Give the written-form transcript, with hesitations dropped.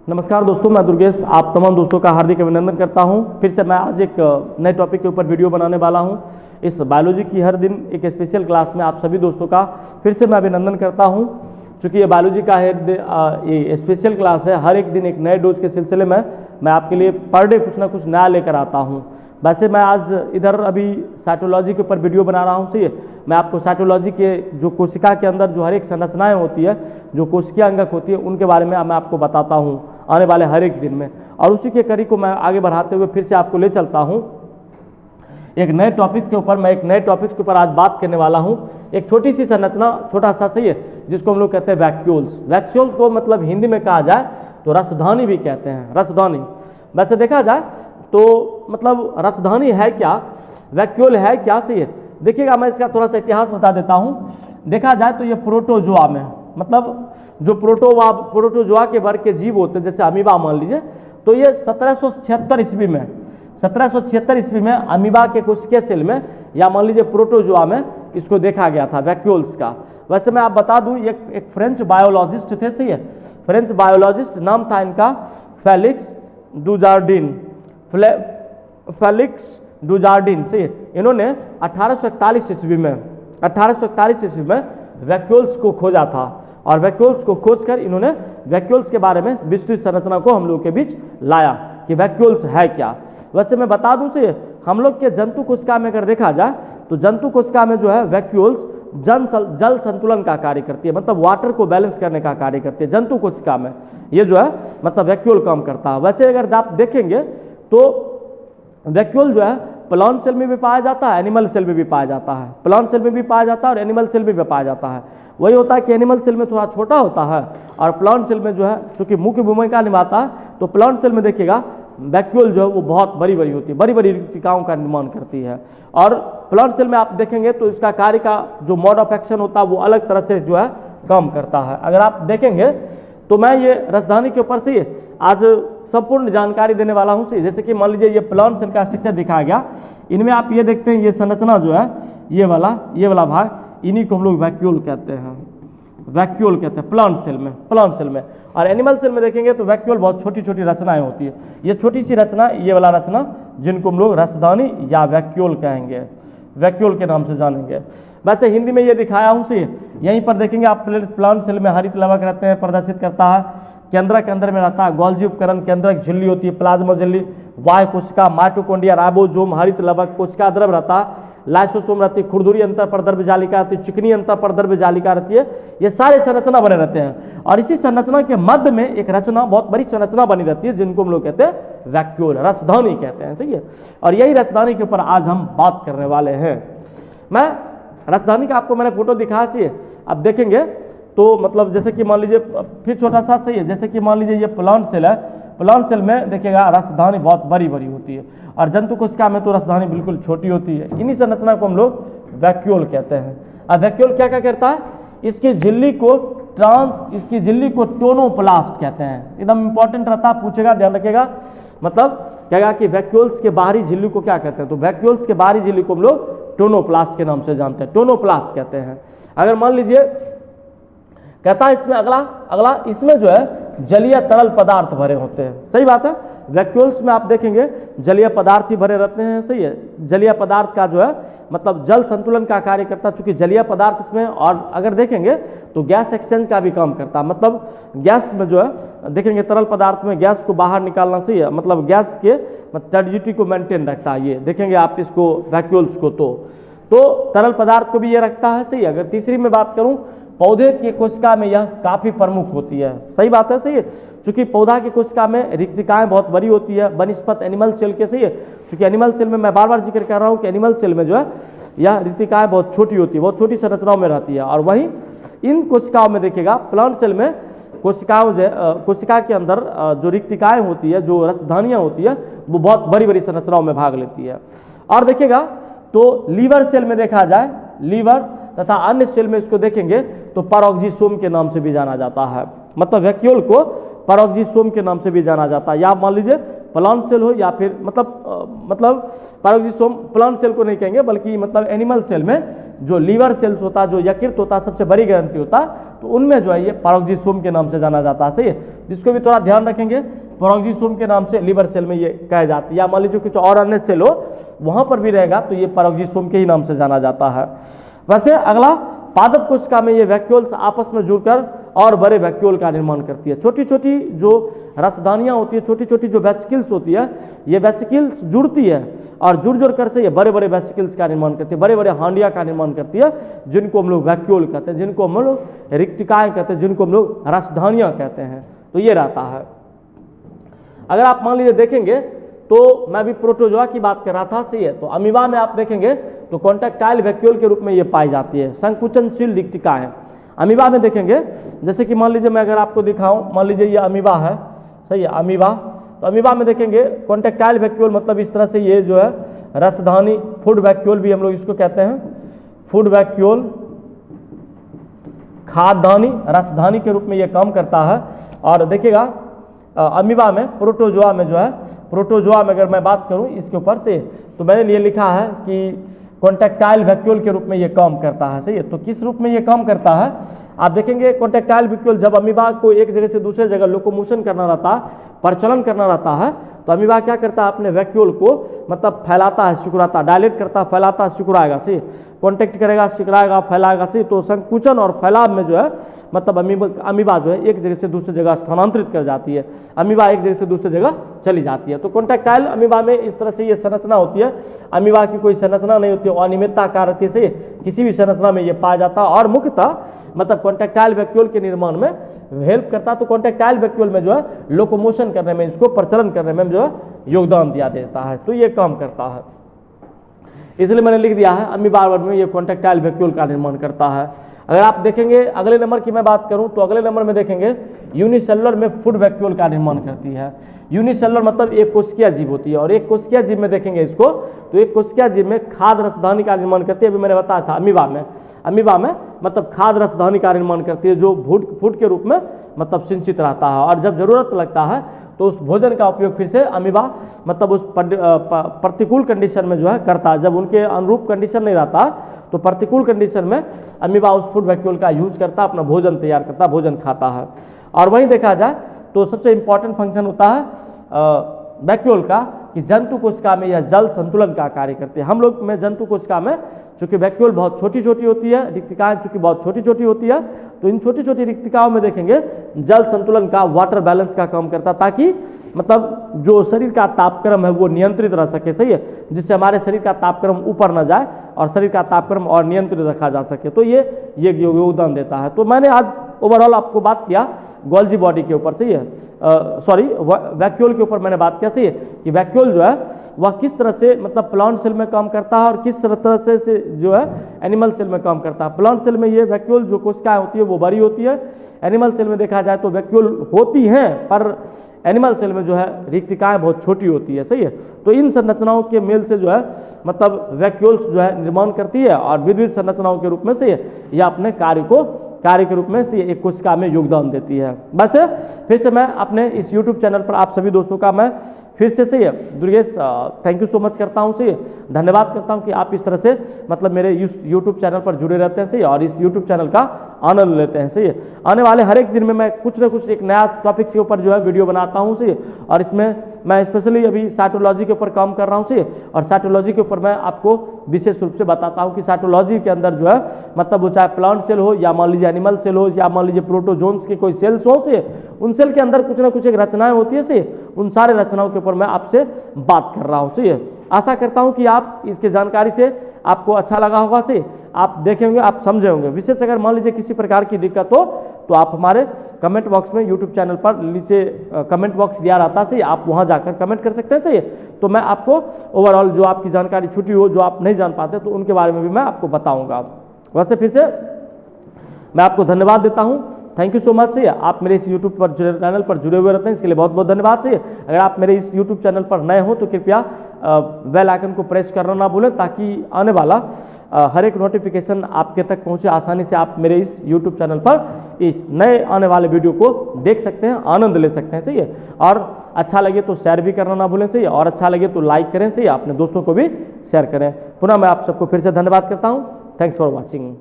नमस्कार दोस्तों, मैं दुर्गेश आप तमाम दोस्तों का हार्दिक अभिनंदन करता हूं। फिर से मैं आज एक नए टॉपिक के ऊपर वीडियो बनाने वाला हूं। इस बायोलॉजी की हर दिन एक स्पेशल क्लास में आप सभी दोस्तों का फिर से मैं अभिनंदन करता हूं। चूँकि ये बायोलॉजी का ये स्पेशल क्लास है, हर एक दिन एक नए डोज के सिलसिले में मैं आपके लिए पर डे कुछ ना कुछ नया लेकर आता हूँ। वैसे मैं आज इधर अभी साइटोलॉजी के ऊपर वीडियो बना रहा हूँ। सही है, मैं आपको साइटोलॉजी के जो कोशिका के अंदर जो हर एक संरचनाएँ होती है, जो कोशिकीय अंगक होती है, उनके बारे में मैं आपको बताता हूँ आने वाले हर एक दिन में। और उसी के कड़ी को मैं आगे बढ़ाते हुए फिर से आपको ले चलता हूँ एक नए टॉपिक के ऊपर। मैं एक नए टॉपिक के ऊपर आज बात करने वाला हूँ। एक छोटी सी संरचना, छोटा सा, सही है, जिसको हम लोग कहते हैं वैक्यूल्स। वैक्यूल्स को मतलब हिंदी में कहा जाए तो रसधानी भी कहते हैं, रसधानी। वैसे देखा जाए तो मतलब रसधानी है क्या, वैक्यूल है क्या, सही है। देखिएगा, मैं इसका थोड़ा सा इतिहास बता देता हूँ। देखा जाए तो ये प्रोटोजोआ में, मतलब जो प्रोटोजोआ के वर्ग के जीव होते हैं, जैसे अमीबा मान लीजिए, तो ये 1776 ईस्वी में 1776 ईस्वी में अमीबा के कोशिकीय सेल में, या मान लीजिए प्रोटोजोआ में, इसको देखा गया था वैक्यूल्स का। वैसे मैं आप बता दूं, एक फ्रेंच बायोलॉजिस्ट थे, सही है, फ्रेंच बायोलॉजिस्ट, नाम था इनका फेलिक्स डुजार्डिन, फेलिक्स डुजार्डिन, सही है। इन्होंने 1841 ईस्वी में वैक्यूल्स को खोजा था, और वैक्यूल्स को खोजकर इन्होंने वैक्यूल्स के बारे में विस्तृत संरचना को हम लोग के बीच लाया कि वैक्यूल्स है क्या। वैसे मैं बता दूं से हम लोग के जंतु कोशिका में अगर देखा जाए तो जंतु कोशिका में जो है वैक्यूल्स जल संतुलन का कार्य करती है, मतलब वाटर को बैलेंस करने का कार्य करती है। जंतु कोशिका में ये जो है मतलब वैक्यूल काम करता है। वैसे अगर आप देखेंगे तो वैक्यूल जो है प्लांट सेल में भी पाया जाता है, एनिमल सेल में भी पाया जाता है। प्लांट सेल में भी पाया जाता है और एनिमल सेल में भी पाया जाता है। वही होता है कि एनिमल सेल में थोड़ा छोटा होता है, और प्लांट सेल में जो है चूंकि मुख्य भूमिका निभाता है, तो प्लांट सेल में देखिएगा वैक्यूल जो है वो बहुत बड़ी बड़ी होती है, बड़ी बड़ी रिक्तिकाओं का निर्माण करती है। और प्लांट सेल में आप देखेंगे तो इसका कार्य का जो मोड ऑफ एक्शन होता है वो अलग तरह से जो है काम करता है। अगर आप देखेंगे तो मैं ये रसधानी के ऊपर से आज संपूर्ण जानकारी देने वाला हूँ। जैसे कि मान लीजिए ये प्लांट सेल का स्ट्रक्चर दिखाया गया, इनमें आप ये देखते हैं, ये संरचना जो है ये वाला भाग, इन्हीं को हम लोग वैक्यूल कहते हैं, वैक्यूल कहते हैं प्लांट सेल में। और एनिमल सेल में देखेंगे तो वैक्यूल बहुत छोटी छोटी रचनाएं होती है। ये छोटी सी रचना, ये वाला रचना, जिनको हम लोग रसधानी या वैक्यूल कहेंगे, वैक्यूल के नाम से जानेंगे। वैसे हिंदी में ये दिखाया हूँ से, यहीं पर देखेंगे आप प्लांट सेल में हरित लवक रहते हैं, प्रदर्शित करता है, केंद्रक के अंदर में रहता है गोल्जी उपकरण, केंद्रक झिल्ली होती है, प्लाज्मा झिल्ली, वायु कोशिका, माइटोकॉन्ड्रिया, राइबोसोम, हरित लवक, कोशिका द्रव रहता है, लाइसोसोम रहती है, खुरदुरी अंतर परद्रव्य जालिका रहती है, चिकनी अंतर परद्रव्य जालिका रहती है। ये सारे संरचना बने रहते हैं, और इसी संरचना के मध्य में एक रचना, बहुत बड़ी संरचना बनी रहती है, जिनको हम लोग कहते हैं वैक्यूल, रसधानी कहते हैं, सही है। और यही रसधानी के ऊपर आज हम बात करने वाले हैं। मैं रसधानी का आपको मैंने फोटो दिखाया चाहिए, अब देखेंगे तो मतलब जैसे कि मान लीजिए फिर छोटा सा, सही है, जैसे कि मान लीजिए ये प्लांट सेल है, प्लांट सेल में देखिएगा रसधानी बहुत बड़ी बड़ी होती है, और जंतु कोशिका में तो रसधानी बिल्कुल छोटी होती है। इन्हीं संरचना को हम लोग वैक्यूल कहते हैं। अब वैक्यूल क्या क्या करता है, इसकी झिल्ली को टोनोप्लास्ट कहते हैं। एकदम इंपॉर्टेंट रहता है, पूछेगा, ध्यान रखिएगा। मतलब कहेगा कि वैक्यूल्स के बाहरी झिल्ली को क्या कहते हैं, तो वैक्यूल्स के बाहरी झिल्ली को हम लोग टोनोप्लास्ट के नाम से जानते हैं, टोनोप्लास्ट कहते हैं। अगर मान लीजिए कहता है इसमें अगला इसमें जो है जलीय तरल पदार्थ भरे होते हैं, सही बात है। वैक्यूल्स में आप देखेंगे जलीय पदार्थ ही भरे रहते हैं, सही है। जलीय पदार्थ का जो है मतलब जल संतुलन का कार्य करता है, चूंकि जलीय पदार्थ इसमें, और अगर देखेंगे तो गैस एक्सचेंज का भी काम करता है, मतलब गैस में जो है देखेंगे तरल पदार्थ में गैस को बाहर निकालना, सही है, मतलब गैस के टर्जिडिटी को मेंटेन रखता है। ये देखेंगे आप इसको वैक्यूल्स को, तो तरल पदार्थ को भी ये रखता है, सही है। अगर तीसरी में बात करूं, पौधे की कोशिका में यह काफी प्रमुख होती है, सही बात है, सही है। चूंकि पौधा की कोशिका में रिक्तिकाएं बहुत बड़ी होती है बनिस्पत एनिमल सेल के, सही है। चूंकि एनिमल सेल में मैं बार बार जिक्र कर रहा हूं कि एनिमल सेल में जो है यह रिक्तिकाएं बहुत छोटी होती है, बहुत छोटी संरचनाओं में रहती है। और वहीं इन कोशिकाओं में देखिएगा प्लांट सेल में कोशिका के अंदर जो रिक्तिकाएं होती है, जो रसधानियां होती है, वो बहुत बड़ी बड़ी संरचनाओं में भाग लेती है। और देखिएगा तो लीवर सेल में देखा जाए, लीवर तथा अन्य सेल में इसको देखेंगे तो पैरोक्सिसोम के नाम से भी जाना जाता है, मतलब वैक्यूल को पैरोक्सिसोम के नाम से भी जाना जाता है। या मान लीजिए प्लांट सेल हो या फिर मतलब पैरोक्सिसोम प्लांट सेल को नहीं कहेंगे, बल्कि मतलब एनिमल सेल में जो लीवर सेल्स होता है, जो यकृत होता है, सबसे बड़ी ग्रंथि होता है, तो उनमें जो है ये पैरोक्सिसोम के नाम से जाना जाता है। सही है, जिसको भी थोड़ा ध्यान रखेंगे, पैरोक्सिसोम के नाम से लीवर सेल में ये कहा जाती है, या मान लीजिए कुछ और अन्य सेल हो वहाँ पर भी रहेगा तो ये पैरोक्सिसोम के ही नाम से जाना जाता है। वैसे अगला, पादप कोशिका में ये वैक्यूल्स आपस में जुड़कर और बड़े वैक्यूल का निर्माण करती है। छोटी छोटी जो रसदानियाँ होती है, छोटी छोटी जो वेसिकल्स होती है, ये वेसिकल्स जुड़ती है और जुड़ कर से ये बड़े बड़े वेसिकल्स का निर्माण करती है, बड़े बड़े हांडिया का निर्माण करती है, जिनको हम लोग वैक्यूल कहते हैं, जिनको हम लोग रिक्तिकाएँ कहते हैं, जिनको हम लोग रसदानियाँ कहते हैं। तो ये रहता है। अगर आप मान लीजिए देखेंगे तो मैं भी प्रोटोजोआ की बात कर रहा था, सही है, तो अमीबा में आप देखेंगे तो कॉन्ट्रैक्टाइल वैक्यूल के रूप में ये पाई जाती है, संकुचनशील रिक्तिकाएँ। अमीबा में देखेंगे, जैसे कि मान लीजिए मैं अगर आपको दिखाऊं, मान लीजिए ये अमीबा है, सही है, अमीबा, तो अमीबा में देखेंगे कॉन्ट्रैक्टाइल वैक्यूल, मतलब इस तरह से ये जो है रसधानी, फूड वैक्यूल भी हम लोग इसको कहते हैं, फूड वैक्यूल, खाद्यधानी, रसधानी के रूप में ये काम करता है। और देखिएगा अमीबा में, प्रोटोजोआ में जो है, प्रोटोजोआ में अगर मैं बात करूं इसके ऊपर से, तो मैंने ये लिखा है कि कॉन्ट्रैक्टाइल वैक्यूल के रूप में ये काम करता है। सही है, तो किस रूप में ये काम करता है आप देखेंगे, कॉन्ट्रैक्टाइल वैक्यूल जब अमीबा को एक जगह से दूसरे जगह लोकोमोशन करना रहता है, प्रचलन करना रहता है, तो अमीबा क्या करता है, अपने वैक्यूल को मतलब फैलाता है, सिकुड़ाता, डायलेट करता है, फैलाता, सिकुड़ाएगा। सही, कॉन्टैक्ट करेगा, सिकुड़ाएगा, फैलाएगा। सही, तो संकुचन और फैलाव में जो है मतलब अमीबा जो है एक जगह से दूसरी जगह स्थानांतरित कर जाती है, अमीबा एक जगह से दूसरी जगह चली जाती है। तो कॉन्ट्रैक्टाइल अमीबा में इस तरह से ये संरचना होती है। अमीबा की कोई संरचना नहीं होती है, अनियमितता कारक से किसी भी संरचना में ये पाया जाता है और मुख्यतः मतलब कॉन्ट्रैक्टाइल वैक्यूल के निर्माण में हेल्प करता है। तो कॉन्ट्रैक्टाइल वैक्यूल में जो है लोकोमोशन करने में, इसको प्रचलन करने में जो है योगदान दिया देता है, तो ये काम करता है। इसलिए मैंने लिख दिया है अमीबा वर्ग में ये कॉन्ट्रैक्टाइल वैक्यूल का निर्माण करता है। अगर आप देखेंगे अगले नंबर की मैं बात करूं तो अगले नंबर में देखेंगे यूनिसेलुलर में फूड वैक्यूल का निर्माण करती है। यूनिसेलुलर मतलब एक कोशिकीय जीव होती है, और एक कोशिकीय जीव में देखेंगे इसको तो एक कोशिकीय जीव में खाद्य रसधानी का निर्माण करती है। अभी मैंने बताया था अमीबा में मतलब खाद्य रसधानी का निर्माण करती है, जो फूड के रूप में मतलब सिंचित रहता है, और जब जरूरत लगता है तो उस भोजन का उपयोग फिर से अमीबा मतलब उस प्रतिकूल कंडीशन में जो है करता है। जब उनके अनुरूप कंडीशन नहीं रहता तो प्रतिकूल कंडीशन में अमीबा उस फूड वैक्यूल का यूज करता, अपना भोजन तैयार करता, भोजन खाता है। और वहीं देखा जाए तो सबसे इंपॉर्टेंट फंक्शन होता है वैक्यूल का कि जंतु कोशिका में यह जल संतुलन का कार्य करते हैं। हम लोग में जंतु कोशिका में चूंकि वैक्यूल बहुत छोटी छोटी होती है, रिक्तिकाएं चूंकि बहुत छोटी छोटी होती है, तो इन छोटी छोटी रिक्तिकाओं में देखेंगे जल संतुलन का, वाटर बैलेंस का काम करता, ताकि मतलब जो शरीर का तापक्रम है वो नियंत्रित रह सके। सही है, जिससे हमारे शरीर का तापक्रम ऊपर न जाए और शरीर का तापक्रम और नियंत्रित रखा जा सके, तो ये योगदान देता है। तो मैंने आज ओवरऑल आपको बात किया गोल्जी बॉडी के ऊपर। सही है, सॉरी वैक्यूल के ऊपर मैंने बात किया। सही है कि वैक्यूल जो है वह किस तरह से मतलब प्लांट सेल में काम करता है और किस तरह से जो है एनिमल सेल में काम करता है। प्लांट सेल में ये वैक्यूल जो कोशिकाएं होती है वो बड़ी होती है, एनिमल सेल में देखा जाए तो वैक्यूल होती हैं पर एनिमल सेल में जो है रिक्तिकाएं बहुत छोटी होती है। सही है, तो इन संरचनाओं के मेल से जो है मतलब वैक्यूल्स जो है निर्माण करती है और विविध संरचनाओं के रूप में से यह अपने कार्य के रूप में से एक कोशिका में योगदान देती है। बस फिर से मैं अपने इस YouTube चैनल पर आप सभी दोस्तों का मैं फिर से सही है Durgesh thank you so much करता हूँ। सही धन्यवाद करता हूँ कि आप इस तरह से मतलब मेरे इस YouTube चैनल पर जुड़े रहते हैं। सही, और इस YouTube चैनल का आनंद लेते हैं। सही, आने वाले हर एक दिन में मैं कुछ ना कुछ एक नया टॉपिक के ऊपर जो है वीडियो बनाता हूँ। सही, और इसमें मैं स्पेशली अभी साइटोलॉजी के ऊपर काम कर रहा हूँ। सही, और साइटोलॉजी के ऊपर मैं आपको विशेष रूप से बताता हूँ कि साइटोलॉजी के अंदर जो है मतलब वो चाहे प्लांट सेल हो या मान लीजिए एनिमल सेल हो या मान लीजिए प्रोटोजोन्स के कोई सेल्स हो, से उन सेल के अंदर कुछ ना कुछ एक रचनाएं होती है। से उन सारे रचनाओं के ऊपर मैं आपसे बात कर रहा हूँ। सही है, आशा करता हूँ कि आप इसके जानकारी से आपको अच्छा लगा होगा। से आप देखे होंगे, आप समझे होंगे। विशेष अगर मान लीजिए किसी प्रकार की दिक्कत हो तो आप हमारे कमेंट बॉक्स में YouTube चैनल पर नीचे कमेंट बॉक्स दिया रहता है। सही, आप वहां जाकर कमेंट कर सकते हैं। सही, तो मैं आपको ओवरऑल जो आपकी जानकारी छूटी हो, जो आप नहीं जान पाते, तो उनके बारे में भी मैं आपको बताऊंगा। वैसे फिर से मैं आपको धन्यवाद देता हूं, थैंक यू सो मच। से आप मेरे इस YouTube पर चैनल पर जुड़े हुए रहते हैं, इसके लिए बहुत बहुत धन्यवाद। से अगर आप मेरे इस YouTube चैनल पर नए हो तो कृपया बेल आइकन को प्रेस करना ना भूलें, ताकि आने वाला हर एक नोटिफिकेशन आपके तक पहुंचे आसानी से। आप मेरे इस YouTube चैनल पर इस नए आने वाले वीडियो को देख सकते हैं, आनंद ले सकते हैं, सही है। और अच्छा लगे तो शेयर भी करना ना भूलें, सही है। और अच्छा लगे तो लाइक करें, सही है, अपने दोस्तों को भी शेयर करें। पुनः मैं आप सबको फिर से धन्यवाद करता हूँ। Thanks for watching.